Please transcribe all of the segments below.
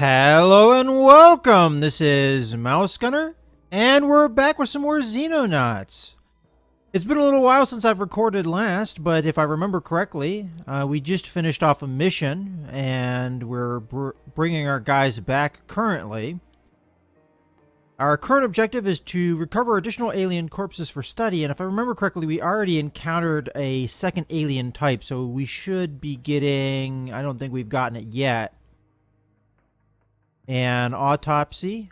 Hello and welcome. This is Mouse Gunner, and we're back with some more Xenonauts. It's been a little while since I've recorded last, but if I remember correctly, we just finished off a mission, and we're bringing our guys back currently. Our current objective is to recover additional alien corpses for study, and if I remember correctly, we already encountered a second alien type, so we should be getting... I don't think we've gotten it yet. An autopsy.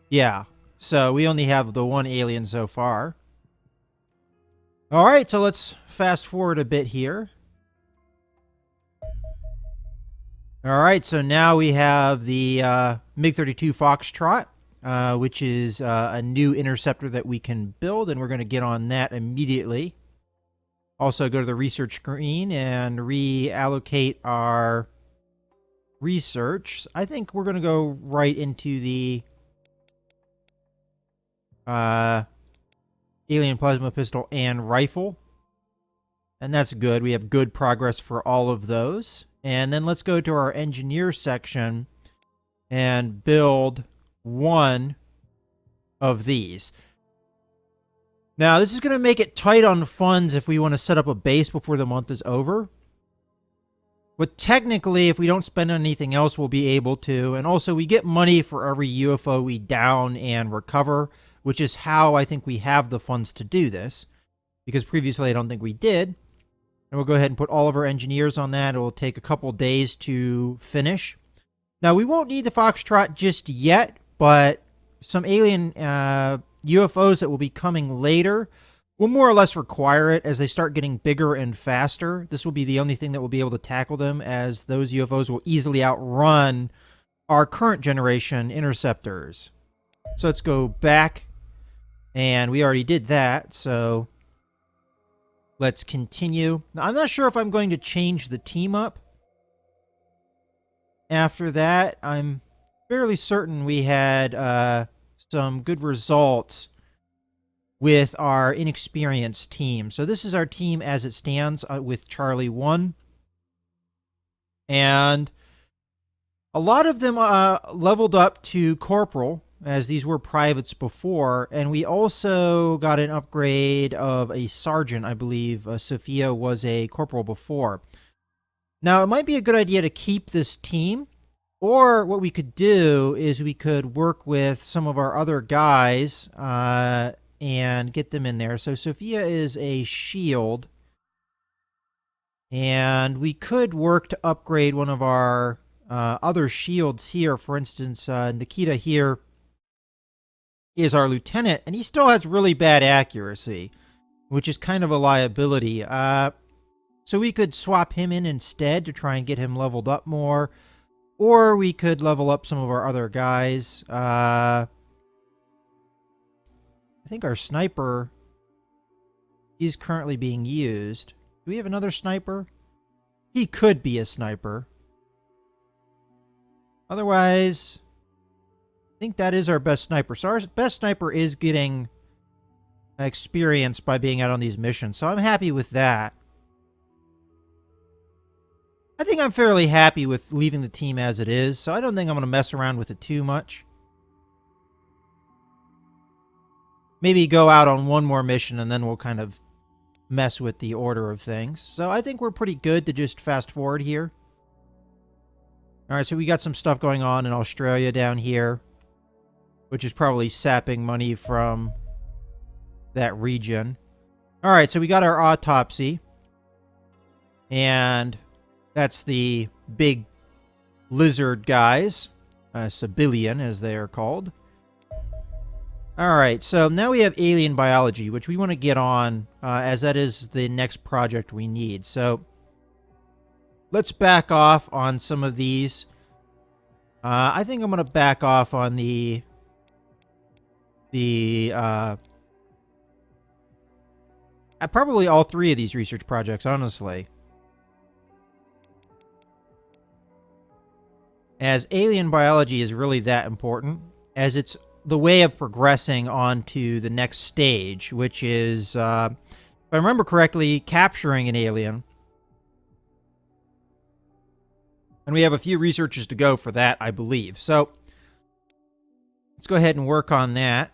Yeah, so we only have the one alien so far. Alright, so let's fast forward a bit here. Alright, so now we have the MiG-32 Foxtrot, which is a new interceptor that we can build, and we're going to get on that immediately. Also go to the research screen and reallocate our research. I think we're going to go right into the alien plasma pistol and rifle. And that's good. We have good progress for all of those. And then let's go to our engineer section and build one of these. Now, this is going to make it tight on funds if we want to set up a base before the month is over. But technically, if we don't spend on anything else, we'll be able to. And also, we get money for every UFO we down and recover, which is how I think we have the funds to do this. Because previously, I don't think we did. And we'll go ahead and put all of our engineers on that. It will take a couple days to finish. Now, we won't need the Foxtrot just yet, but some alien UFOs that will be coming later will more or less require it as they start getting bigger and faster. This will be the only thing that will be able to tackle them, as those UFOs will easily outrun our current generation interceptors. So let's go back, and we already did that, so let's continue. Now, I'm not sure if I'm going to change the team up. After that, I'm fairly certain we had some good results with our inexperienced team. So this is our team as it stands with Charlie 1. And a lot of them leveled up to corporal, as these were privates before. And we also got an upgrade of a sergeant, I believe. Sophia was a corporal before. Now, it might be a good idea to keep this team. Or what we could do is we could work with some of our other guys and get them in there. So Sophia is a shield. And we could work to upgrade one of our other shields here. For instance, Nikita here is our lieutenant, and he still has really bad accuracy, which is kind of a liability. So we could swap him in instead to try and get him leveled up more. Or we could level up some of our other guys. I think our sniper is currently being used. Do we have another sniper? He could be a sniper. Otherwise, I think that is our best sniper. So our best sniper is getting experience by being out on these missions. So I'm happy with that. I think I'm fairly happy with leaving the team as it is, so I don't think I'm going to mess around with it too much. Maybe go out on one more mission, and then we'll kind of mess with the order of things. So I think we're pretty good to just fast forward here. Alright, so we got some stuff going on in Australia down here, which is probably sapping money from that region. Alright, so we got our autopsy. And that's the big lizard guys. Civilian, as they are called. Alright, so now we have alien biology, which we want to get on, as that is the next project we need. So, let's back off on some of these. I think I'm going to back off on probably all three of these research projects, honestly. As alien biology is really that important, as it's the way of progressing on to the next stage, which is, if I remember correctly, capturing an alien. And we have a few researches to go for that, I believe. So let's go ahead and work on that.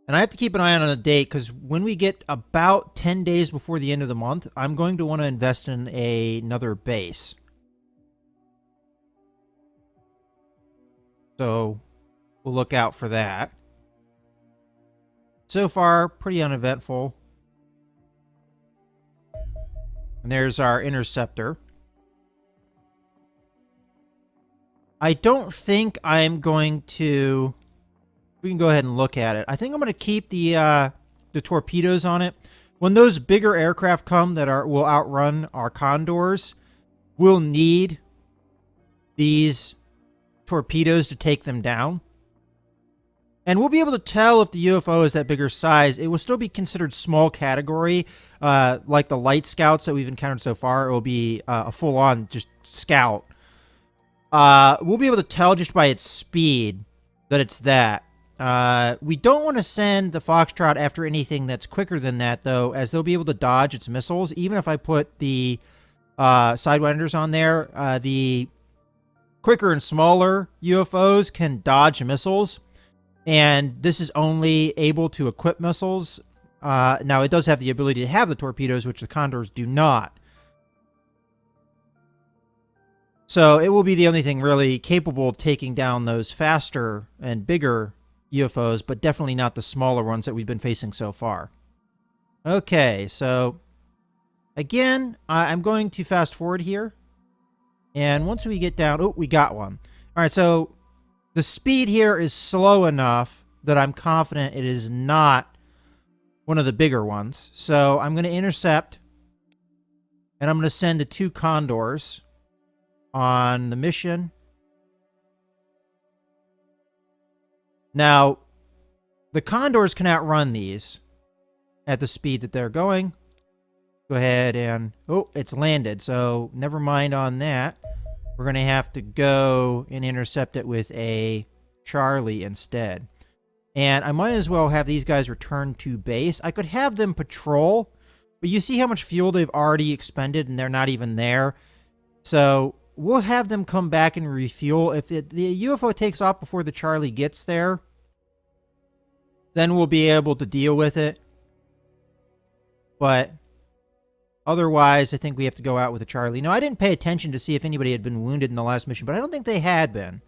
And I have to keep an eye on a date, because when we get about 10 days before the end of the month, I'm going to want to invest in another base. So we'll look out for that. So far, pretty uneventful. And there's our interceptor. I don't think I'm going to... We can go ahead and look at it. I think I'm going to keep the torpedoes on it. When those bigger aircraft come that will outrun our Condors, we'll need these torpedoes to take them down. And we'll be able to tell if the UFO is that bigger size. It will still be considered small category, like the light scouts that we've encountered so far. It will be a full-on just scout. We'll be able to tell just by its speed that it's that. We don't want to send the Foxtrot after anything that's quicker than that, though, as they'll be able to dodge its missiles. Even if I put the Sidewinders on there, the quicker and smaller UFOs can dodge missiles, and this is only able to equip missiles. Now, it does have the ability to have the torpedoes, which the Condors do not. So it will be the only thing really capable of taking down those faster and bigger UFOs, but definitely not the smaller ones that we've been facing so far. Okay, so again, I'm going to fast forward here. And once we get down... Oh, we got one. All right, so the speed here is slow enough that I'm confident it is not one of the bigger ones. So I'm going to intercept, and I'm going to send the 2 Condors on the mission. Now, the Condors can outrun these at the speed that they're going. Go ahead and... Oh, it's landed, so never mind on that. We're going to have to go and intercept it with a Charlie instead. And I might as well have these guys return to base. I could have them patrol, but you see how much fuel they've already expended, and they're not even there. So we'll have them come back and refuel. If the UFO takes off before the Charlie gets there, then we'll be able to deal with it. But otherwise, I think we have to go out with a Charlie. No, I didn't pay attention to see if anybody had been wounded in the last mission, but I don't think they had been.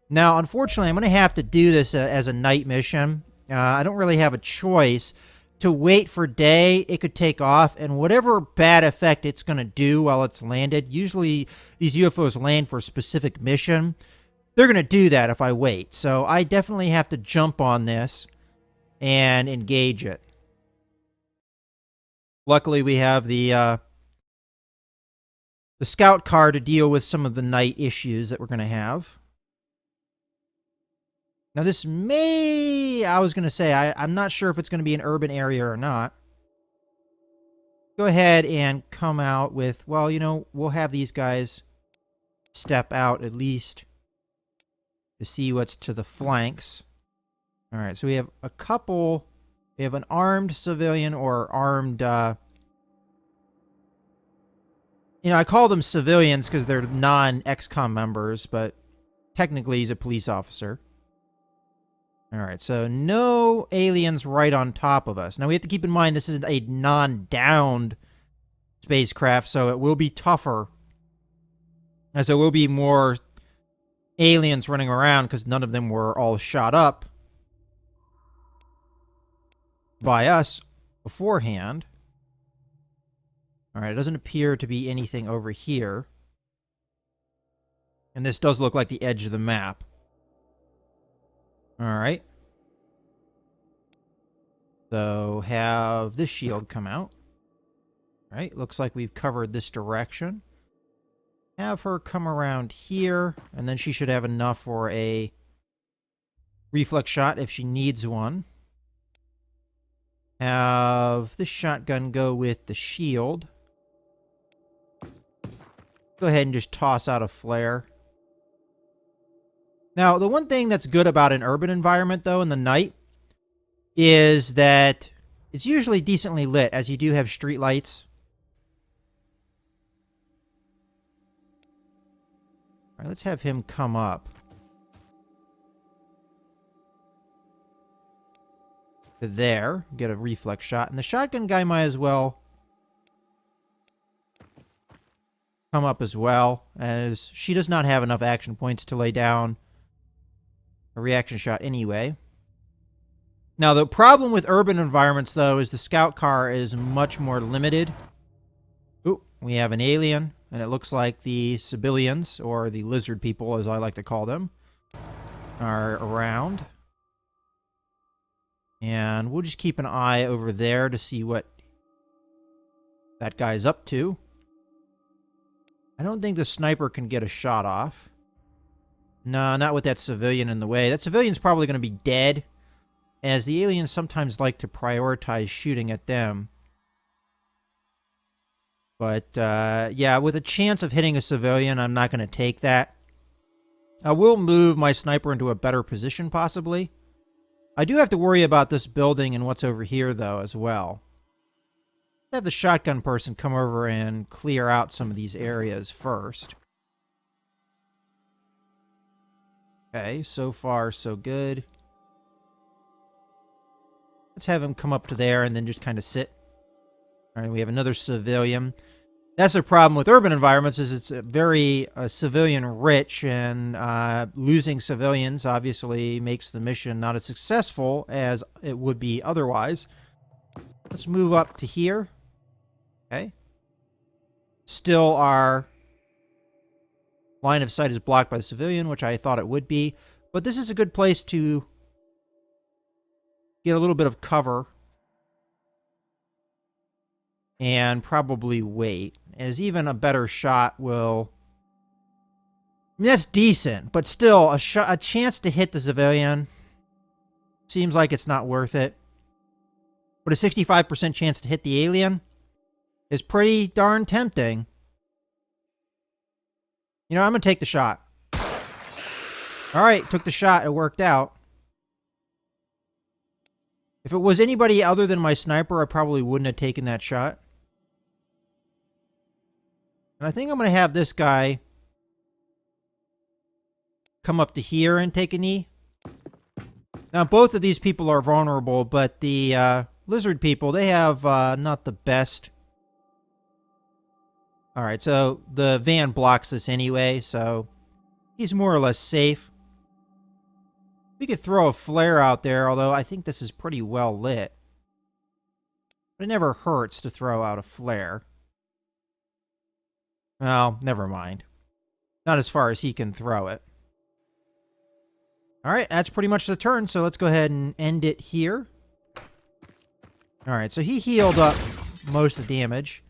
Now, unfortunately, I'm going to have to do this as a night mission. I don't really have a choice. To wait for day, it could take off, and whatever bad effect it's going to do while it's landed, usually these UFOs land for a specific mission, they're going to do that if I wait. So I definitely have to jump on this and engage it. Luckily, we have the scout car to deal with some of the night issues that we're going to have. Now, this may... I was going to say, I'm not sure if it's going to be an urban area or not. Go ahead and come out with... Well, you know, we'll have these guys step out at least to see what's to the flanks. All right, so we have a couple... We have an armed civilian or armed... You know, I call them civilians because they're non-XCOM members, but technically he's a police officer. Alright, so no aliens right on top of us. Now, we have to keep in mind this is a non-downed spacecraft, so it will be tougher. As there will be more aliens running around because none of them were all shot up by us beforehand. Alright, it doesn't appear to be anything over here. And this does look like the edge of the map. Alright. So, have this shield come out. Alright, looks like we've covered this direction. Have her come around here, and then she should have enough for a reflex shot if she needs one. Have this shotgun go with the shield. Go ahead and just toss out a flare. Now, the one thing that's good about an urban environment, though, in the night, is that it's usually decently lit, as you do have street lights. All right, let's have him come up. To there. Get a reflex shot. And the shotgun guy might as well come up as well, as she does not have enough action points to lay down a reaction shot anyway. Now, the problem with urban environments, though, is the scout car is much more limited. Ooh, we have an alien, and it looks like the civilians, or the lizard people, as I like to call them, are around. And we'll just keep an eye over there to see what that guy's up to. I don't think the sniper can get a shot off. No, not with that civilian in the way. That civilian's probably going to be dead, as the aliens sometimes like to prioritize shooting at them. But, yeah, with a chance of hitting a civilian, I'm not going to take that. I will move my sniper into a better position, possibly. I do have to worry about this building and what's over here, though, as well. Have the shotgun person come over and clear out some of these areas first. Okay, so far, so good. Let's have him come up to there and then just kind of sit. All right, we have another civilian. That's the problem with urban environments, is it's very civilian-rich, and losing civilians obviously makes the mission not as successful as it would be otherwise. Let's move up to here. Okay. Still, our line of sight is blocked by the civilian, which I thought it would be. But this is a good place to get a little bit of cover and probably wait, as even a better shot will... I mean, that's decent, but still, a chance to hit the civilian seems like it's not worth it. But a 65% chance to hit the alien is pretty darn tempting. You know, I'm going to take the shot. Alright, took the shot. It worked out. If it was anybody other than my sniper, I probably wouldn't have taken that shot. And I think I'm going to have this guy come up to here and take a knee. Now, both of these people are vulnerable, but the lizard people, they have not the best. Alright, so the van blocks this anyway, so he's more or less safe. We could throw a flare out there, although I think this is pretty well lit. But it never hurts to throw out a flare. Well, never mind. Not as far as he can throw it. Alright, that's pretty much the turn, so let's go ahead and end it here. Alright, so he healed up most of the damage.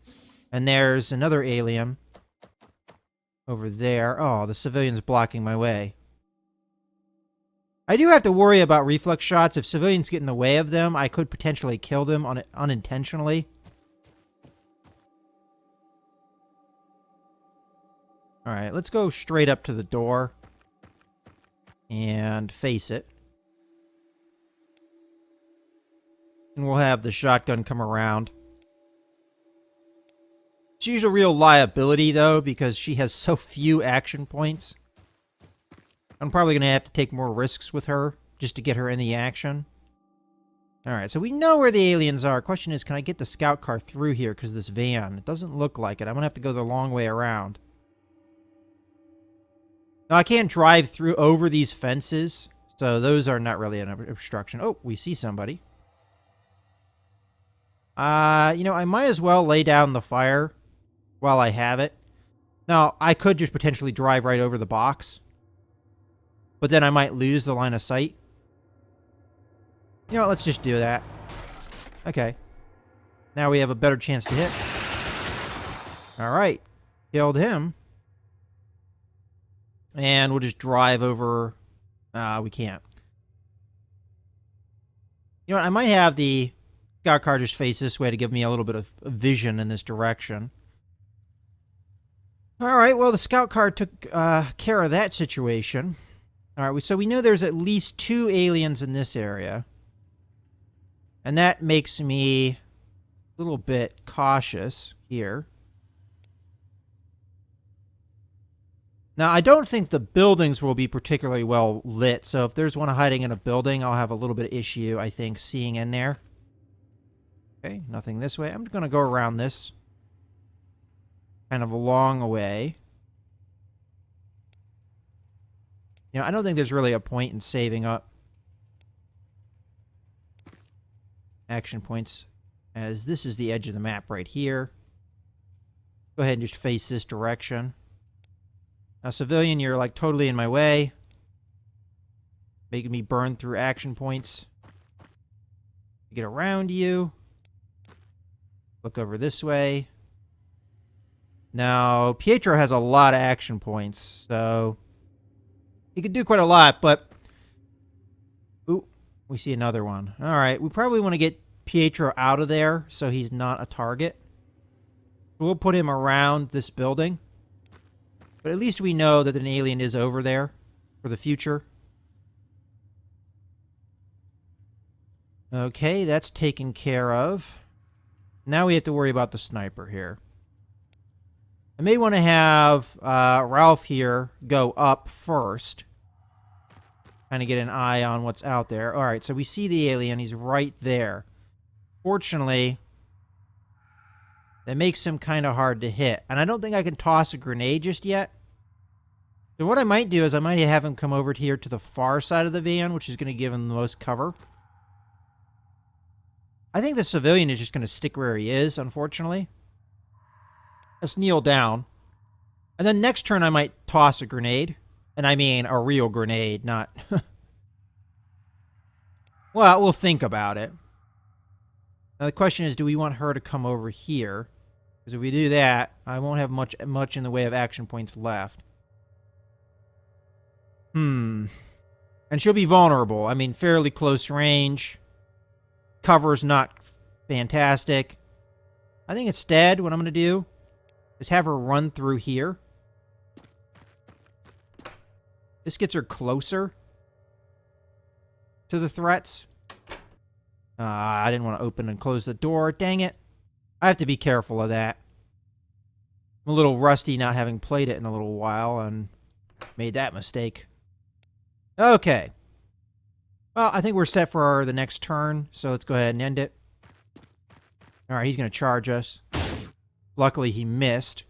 And there's another alien over there. Oh, the civilian's blocking my way. I do have to worry about reflex shots. If civilians get in the way of them, I could potentially kill them unintentionally. Alright, let's go straight up to the door and face it. And we'll have the shotgun come around. She's a real liability, though, because she has so few action points. I'm probably going to have to take more risks with her just to get her in the action. Alright, so we know where the aliens are. Question is, can I get the scout car through here because of this van? It doesn't look like it. I'm going to have to go the long way around. Now, I can't drive through over these fences, so those are not really an obstruction. Oh, we see somebody. You know, I might as well lay down the fire while I have it. Now, I could just potentially drive right over the box, but then I might lose the line of sight. You know what, let's just do that. Okay. Now we have a better chance to hit. Alright. Killed him. And we'll just drive over... we can't. You know what, I might have the scout car just face this way to give me a little bit of vision in this direction. Alright, well, the scout car took care of that situation. Alright, so we know there's at least 2 aliens in this area. And that makes me a little bit cautious here. Now, I don't think the buildings will be particularly well lit, so if there's one hiding in a building, I'll have a little bit of issue, I think, seeing in there. Okay, nothing this way. I'm going to go around this. Kind of a long way. You know, I don't think there's really a point in saving up action points, as this is the edge of the map right here. Go ahead and just face this direction. Now, civilian, you're like totally in my way. Making me burn through action points. Get around you. Look over this way. Now, Pietro has a lot of action points, so he could do quite a lot, but... Ooh, we see another one. Alright, we probably want to get Pietro out of there so he's not a target. We'll put him around this building. But at least we know that an alien is over there for the future. Okay, that's taken care of. Now we have to worry about the sniper here. I may want to have Ralph here go up first. Kind of get an eye on what's out there. Alright, so we see the alien. He's right there. Fortunately, that makes him kind of hard to hit. And I don't think I can toss a grenade just yet. So what I might do is I might have him come over here to the far side of the van, which is going to give him the most cover. I think the civilian is just going to stick where he is, unfortunately. Let's kneel down. And then next turn I might toss a grenade. And I mean a real grenade, not... Well, we'll think about it. Now the question is, do we want her to come over here? Because if we do that, I won't have much in the way of action points left. And she'll be vulnerable. I mean, fairly close range. Cover's not fantastic. I think instead, what I'm going to do is have her run through here. This gets her closer to the threats. I didn't want to open and close the door. Dang it. I have to be careful of that. I'm a little rusty not having played it in a little while and made that mistake. Okay. Well, I think we're set for the next turn, so let's go ahead and end it. Alright, he's going to charge us. Luckily, he missed.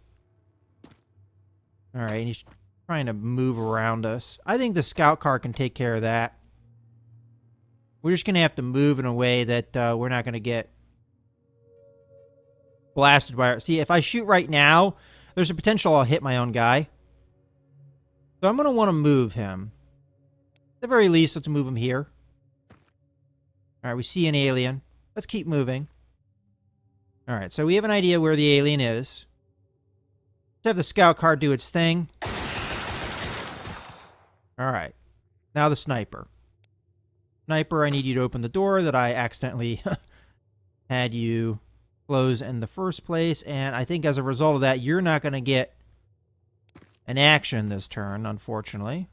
Alright, he's trying to move around us. I think the scout car can take care of that. We're just going to have to move in a way that we're not going to get blasted by... See, if I shoot right now, there's a potential I'll hit my own guy. So I'm going to want to move him. At the very least, let's move him here. Alright, we see an alien. Let's keep moving. Alright, so we have an idea where the alien is. Let's have the scout car do its thing. Alright. Now the sniper. Sniper, I need you to open the door that I accidentally had you close in the first place. And I think as a result of that, you're not going to get an action this turn, unfortunately.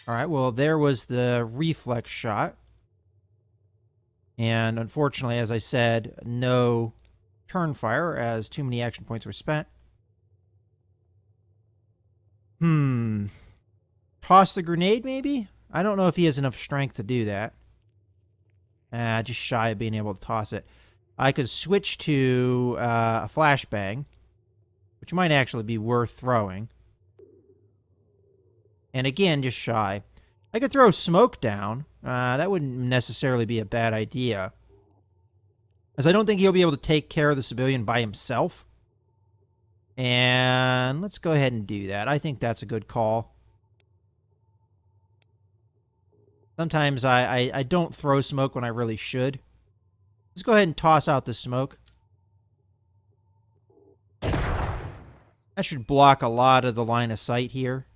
Alright, well, there was the reflex shot. And unfortunately, as I said, no turn fire, as too many action points were spent. Toss the grenade, maybe? I don't know if he has enough strength to do that. Just shy of being able to toss it. I could switch to a flashbang, which might actually be worth throwing. And again, just shy. I could throw smoke down. That wouldn't necessarily be a bad idea. As I don't think he'll be able to take care of the civilian by himself. And let's go ahead and do that. I think that's a good call. Sometimes I don't throw smoke when I really should. Let's go ahead and toss out the smoke. That should block a lot of the line of sight here.